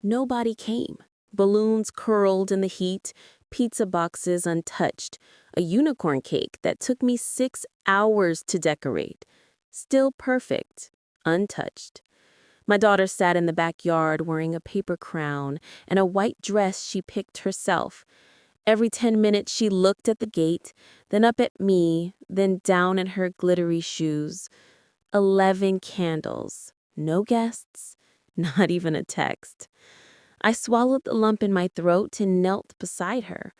Nobody came. Balloons curled in the heat, pizza boxes untouched, a unicorn cake that took me 6 hours to decorate. Still perfect, untouched. My daughter sat in the backyard wearing a paper crown and a white dress she picked herself. Every 10 minutes she looked at the gate, then up at me, then down at her glittery shoes. 11 candles. No guests, not even a text. I swallowed the lump in my throat and knelt beside her.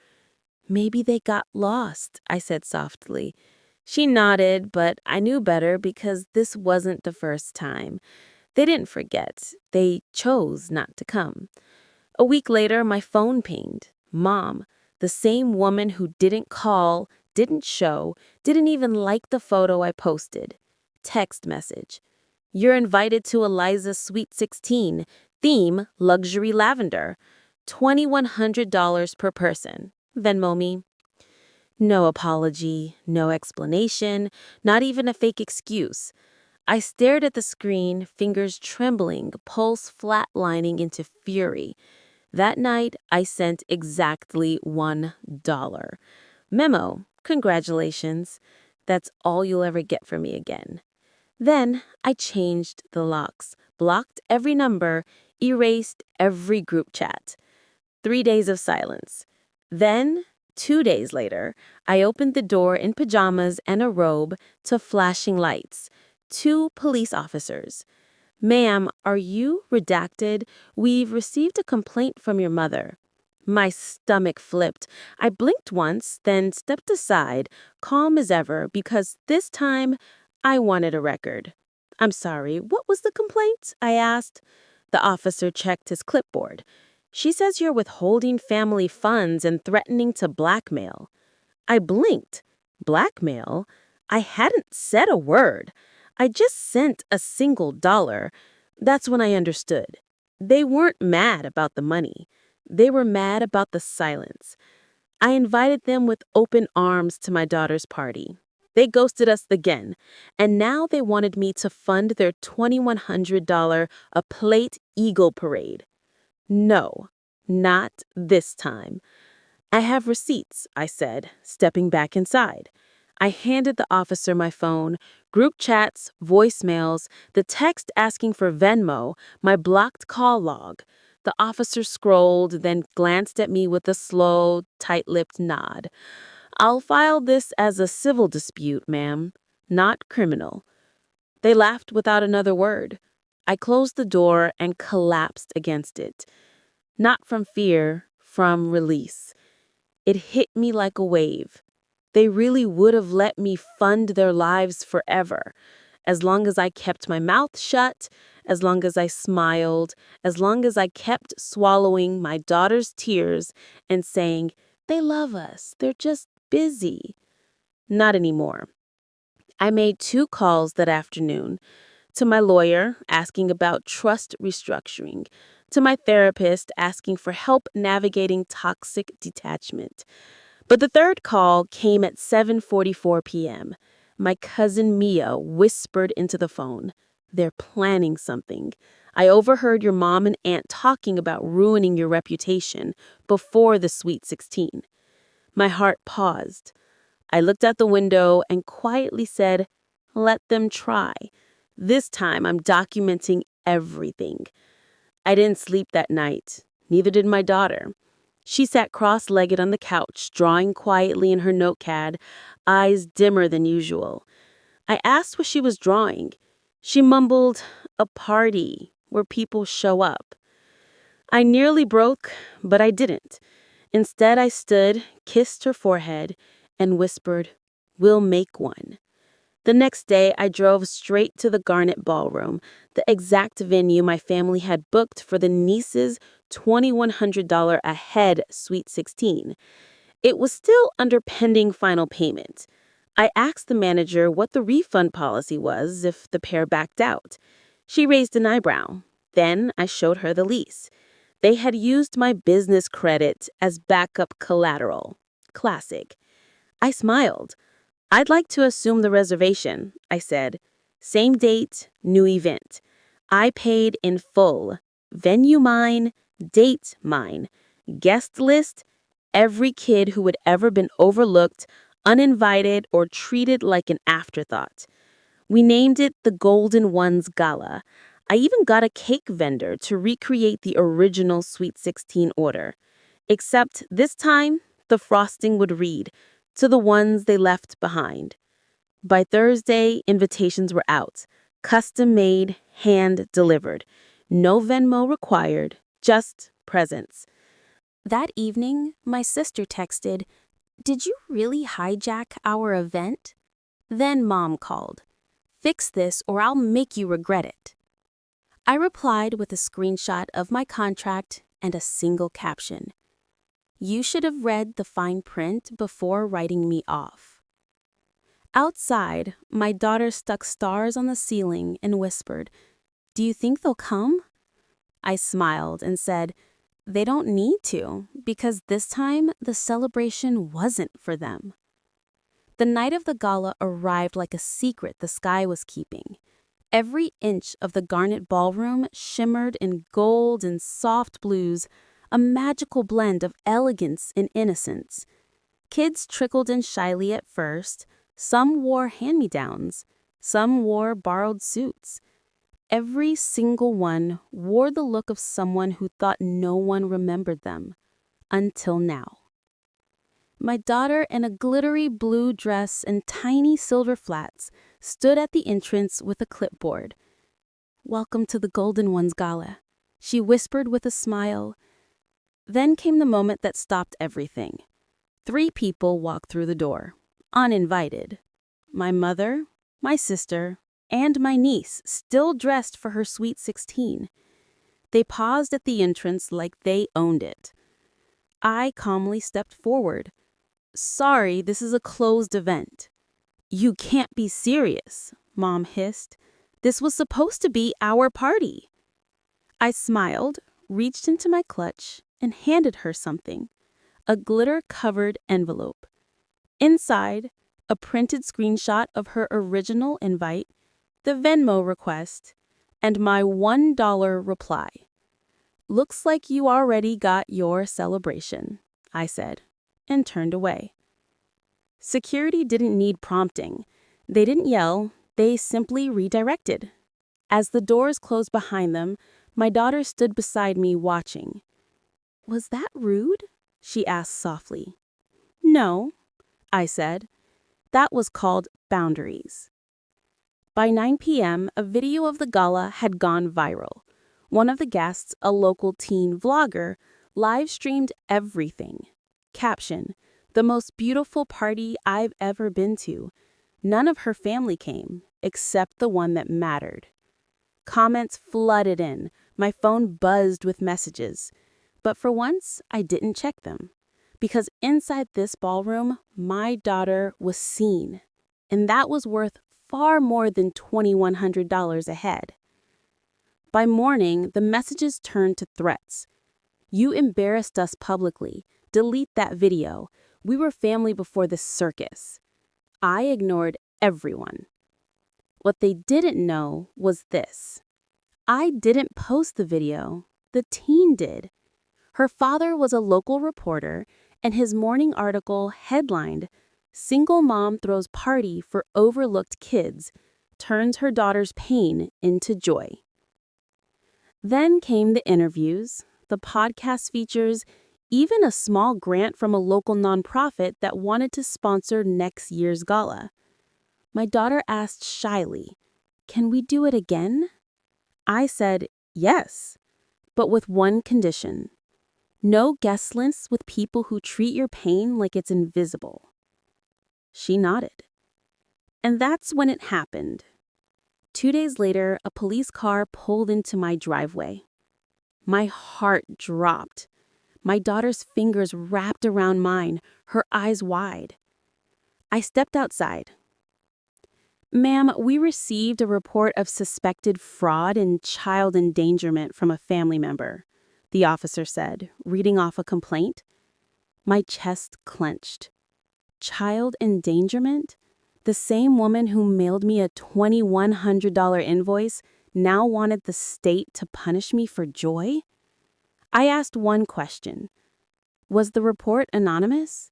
"Maybe they got lost," I said softly. She nodded, but I knew better because this wasn't the first time. They didn't forget. They chose not to come. A week later, my phone pinged. Mom, the same woman who didn't call, didn't show, didn't even like the photo I posted. Text message. "You're invited to Eliza's Sweet 16. Theme, luxury lavender. $2,100 per person. Venmo me." No apology, no explanation, not even a fake excuse. I stared at the screen, fingers trembling, pulse flatlining into fury. That night, I sent exactly $1. Memo, congratulations. That's all you'll ever get from me again. Then I changed the locks, blocked every number, erased every group chat. 3 days of silence. Then, 2 days later, I opened the door in pajamas and a robe to flashing lights. 2 police officers. "Ma'am, are you redacted? We've received a complaint from your mother." My stomach flipped. I blinked once, then stepped aside, calm as ever, because this time I wanted a record. "I'm sorry, what was the complaint?" I asked. The officer checked his clipboard. "She says you're withholding family funds and threatening to blackmail." I blinked. Blackmail? I hadn't said a word. I just sent a single dollar. That's when I understood. They weren't mad about the money. They were mad about the silence. I invited them with open arms to my daughter's party. They ghosted us again, and now they wanted me to fund their $2,100 a plate eagle parade. No, not this time. "I have receipts," I said, stepping back inside. I handed the officer my phone, group chats, voicemails, the text asking for Venmo, my blocked call log. The officer scrolled, then glanced at me with a slow, tight-lipped nod. "I'll file this as a civil dispute, ma'am, not criminal." They laughed without another word. I closed the door and collapsed against it. Not from fear, from release. It hit me like a wave. They really would have let me fund their lives forever, as long as I kept my mouth shut, as long as I smiled, as long as I kept swallowing my daughter's tears and saying, "They love us, they're just busy." Not anymore. I made 2 calls that afternoon. To my lawyer, asking about trust restructuring. To my therapist, asking for help navigating toxic detachment. But the third call came at 7:44 p.m. My cousin Mia whispered into the phone, "They're planning something. I overheard your mom and aunt talking about ruining your reputation before the Sweet 16. My heart paused. I looked out the window and quietly said, "Let them try. This time I'm documenting everything." I didn't sleep that night. Neither did my daughter. She sat cross-legged on the couch, drawing quietly in her notepad, eyes dimmer than usual. I asked what she was drawing. She mumbled, "A party where people show up." I nearly broke, but I didn't. Instead, I stood, kissed her forehead, and whispered, "We'll make one." The next day, I drove straight to the Garnet Ballroom, the exact venue my family had booked for the niece's $2,100 a head Sweet 16. It was still under pending final payment. I asked the manager what the refund policy was if the pair backed out. She raised an eyebrow. Then I showed her the lease. They had used my business credit as backup collateral. Classic. I smiled. "I'd like to assume the reservation," I said. "Same date, new event. I paid in full. Venue mine, Date mine. Guest list, every kid who had ever been overlooked, uninvited, or treated like an afterthought. We named it the Golden Ones Gala. I even got a cake vendor to recreate the original Sweet 16 order. Except this time, the frosting would read, "To the ones they left behind." By Thursday, invitations were out. Custom made, hand delivered. No Venmo required, just presents. That evening, my sister texted, "Did you really hijack our event?" Then Mom called, "Fix this or I'll make you regret it." I replied with a screenshot of my contract and a single caption. "You should have read the fine print before writing me off." Outside, my daughter stuck stars on the ceiling and whispered, "Do you think they'll come?" I smiled and said, "They don't need to, because this time the celebration wasn't for them." The night of the gala arrived like a secret the sky was keeping. Every inch of the garnet ballroom shimmered in gold and soft blues, a magical blend of elegance and innocence. Kids trickled in shyly at first. Some wore hand-me-downs. Some wore borrowed suits. Every single one wore the look of someone who thought no one remembered them. Until now. My daughter, in a glittery blue dress and tiny silver flats, stood at the entrance with a clipboard. "Welcome to the Golden Ones Gala," she whispered with a smile. Then came the moment that stopped everything. 3 people walked through the door, uninvited. My mother, my sister, and my niece, still dressed for her Sweet 16. They paused at the entrance like they owned it. I calmly stepped forward. "Sorry, this is a closed event." "You can't be serious," Mom hissed. "This was supposed to be our party." I smiled, reached into my clutch, and handed her something. A glitter-covered envelope. Inside, a printed screenshot of her original invite, the Venmo request, and my $1 reply. "Looks like you already got your celebration," I said, and turned away. Security didn't need prompting. They didn't yell, they simply redirected. As the doors closed behind them, my daughter stood beside me watching. "Was that rude?" she asked softly. "No," I said. "That was called boundaries." By 9 p.m., a video of the gala had gone viral. One of the guests, a local teen vlogger, live-streamed everything. Caption: "The most beautiful party I've ever been to. None of her family came, except the one that mattered." Comments flooded in. My phone buzzed with messages. But for once, I didn't check them. Because inside this ballroom, my daughter was seen. And that was worth far more than $2,100 a head. By morning, the messages turned to threats. "You embarrassed us publicly. Delete that video. We were family before this circus." I ignored everyone. What they didn't know was this. I didn't post the video. The teen did. Her father was a local reporter, and his morning article headlined, "Single Mom Throws Party for Overlooked Kids, Turns Her Daughter's Pain into Joy." Then came the interviews, the podcast features, even a small grant from a local nonprofit that wanted to sponsor next year's gala. My daughter asked shyly, "Can we do it again?" I said, "Yes, but with one condition. No guest lists with people who treat your pain like it's invisible." She nodded. And that's when it happened. 2 days later, a police car pulled into my driveway. My heart dropped. My daughter's fingers wrapped around mine, her eyes wide. I stepped outside. "Ma'am, we received a report of suspected fraud and child endangerment from a family member," the officer said, reading off a complaint. My chest clenched. Child endangerment? The same woman who mailed me a $2,100 invoice now wanted the state to punish me for joy? I asked one question. Was the report anonymous?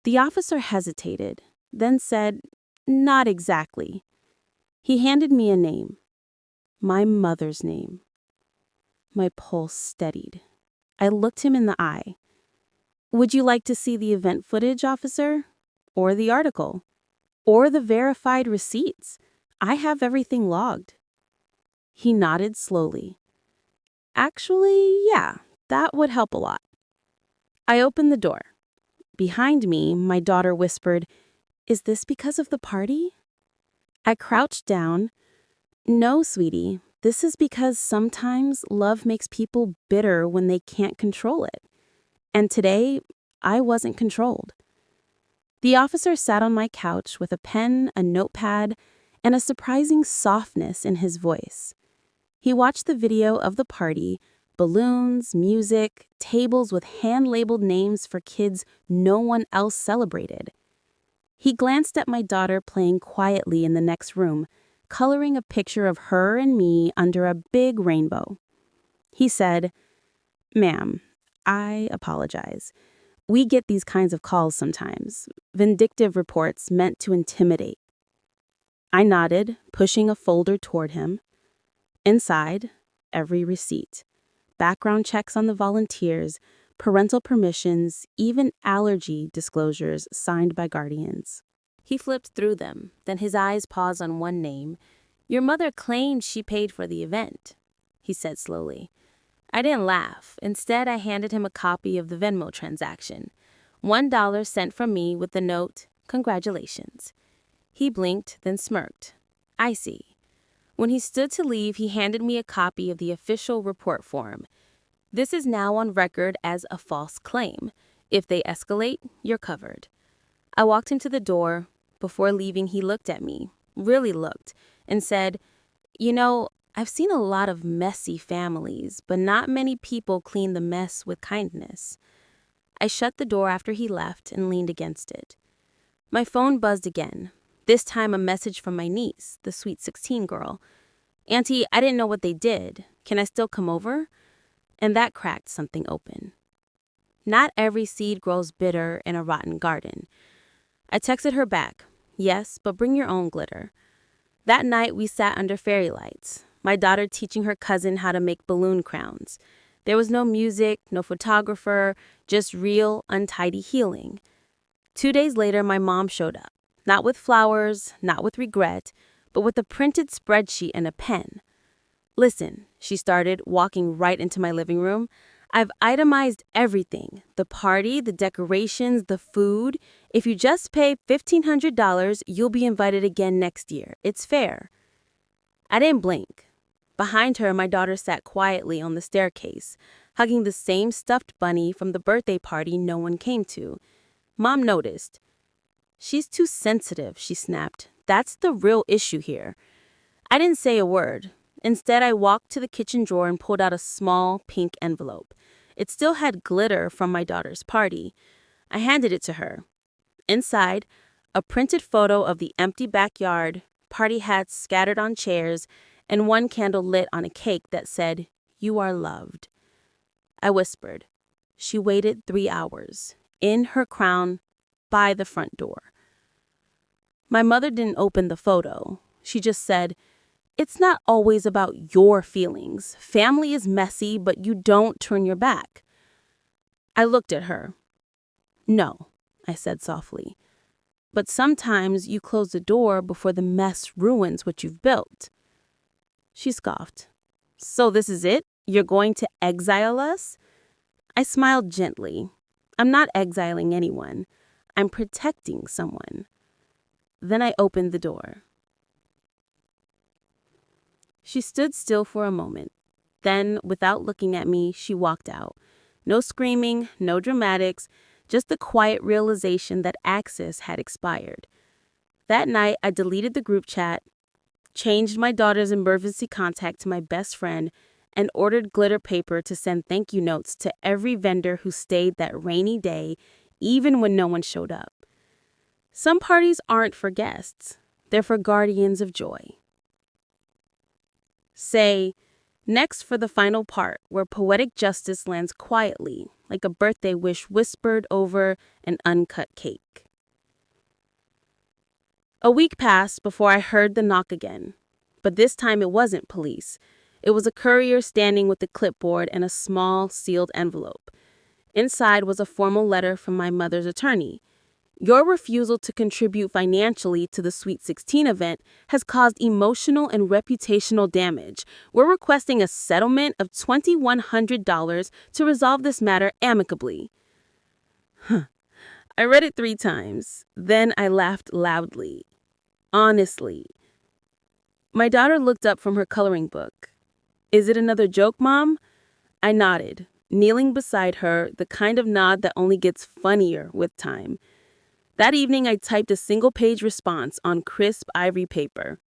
The officer hesitated, then said, "Not exactly." He handed me a name. My mother's name. My pulse steadied. I looked him in the eye. "Would you like to see the event footage, officer? Or the article? Or the verified receipts? I have everything logged." He nodded slowly. "Actually, yeah, that would help a lot." I opened the door. Behind me, my daughter whispered, "Is this because of the party?" I crouched down. "No, sweetie, this is because sometimes love makes people bitter when they can't control it. And today, I wasn't controlled." The officer sat on my couch with a pen, a notepad, and a surprising softness in his voice. He watched the video of the party, balloons, music, tables with hand-labeled names for kids no one else celebrated. He glanced at my daughter playing quietly in the next room, coloring a picture of her and me under a big rainbow. He said, "Ma'am, I apologize. We get these kinds of calls sometimes, vindictive reports meant to intimidate." I nodded, pushing a folder toward him. Inside, every receipt, background checks on the volunteers, parental permissions, even allergy disclosures signed by guardians. He flipped through them, then his eyes paused on one name. "Your mother claimed she paid for the event," he said slowly. I didn't laugh. Instead, I handed him a copy of the Venmo transaction. $1 sent from me with the note, "Congratulations." He blinked, then smirked. "I see." When he stood to leave, he handed me a copy of the official report form. "This is now on record as a false claim. If they escalate, you're covered." I walked him to the door. Before leaving, he looked at me, really looked, and said, "You know, I've seen a lot of messy families, but not many people clean the mess with kindness." I shut the door after he left and leaned against it. My phone buzzed again, this time a message from my niece, the sweet 16 girl. "Auntie, I didn't know what they did. Can I still come over?" And that cracked something open. Not every seed grows bitter in a rotten garden. I texted her back, "Yes, but bring your own glitter." That night, we sat under fairy lights, my daughter teaching her cousin how to make balloon crowns. There was no music, no photographer, just real, untidy healing. 2 days later, my mom showed up, not with flowers, not with regret, but with a printed spreadsheet and a pen. "Listen," she started, walking right into my living room. "I've itemized everything, the party, the decorations, the food. If you just pay $1,500, you'll be invited again next year. It's fair." I didn't blink. Behind her, my daughter sat quietly on the staircase, hugging the same stuffed bunny from the birthday party no one came to. Mom noticed. "She's too sensitive," she snapped. "That's the real issue here." I didn't say a word. Instead, I walked to the kitchen drawer and pulled out a small pink envelope. It still had glitter from my daughter's party. I handed it to her. Inside, a printed photo of the empty backyard, party hats scattered on chairs, and one candle lit on a cake that said, "You are loved." I whispered. She waited 3 hours, in her crown, by the front door. My mother didn't open the photo. She just said, "It's not always about your feelings. Family is messy, but you don't turn your back." I looked at her. "No," I said softly. "But sometimes you close the door before the mess ruins what you've built." She scoffed. "So this is it? You're going to exile us?" I smiled gently. "I'm not exiling anyone. I'm protecting someone." Then I opened the door. She stood still for a moment. Then, without looking at me, she walked out. No screaming, no dramatics, just the quiet realization that access had expired. That night, I deleted the group chat, changed my daughter's emergency contact to my best friend, and ordered glitter paper to send thank you notes to every vendor who stayed that rainy day, even when no one showed up. Some parties aren't for guests. They're for guardians of joy. Say, Next for the final part, where poetic justice lands quietly, like a birthday wish whispered over an uncut cake. A week passed before I heard the knock again. But this time it wasn't police. It was a courier standing with a clipboard and a small, sealed envelope. Inside was a formal letter from my mother's attorney. Your refusal to contribute financially to the Sweet 16 event has caused emotional and reputational damage. We're requesting a settlement of $2,100 to resolve this matter amicably. I read it 3 times. Then I laughed loudly. Honestly. My daughter looked up from her coloring book. Is it another joke, Mom? I nodded, kneeling beside her, the kind of nod that only gets funnier with time. That evening, I typed a single-page response on crisp ivory paper.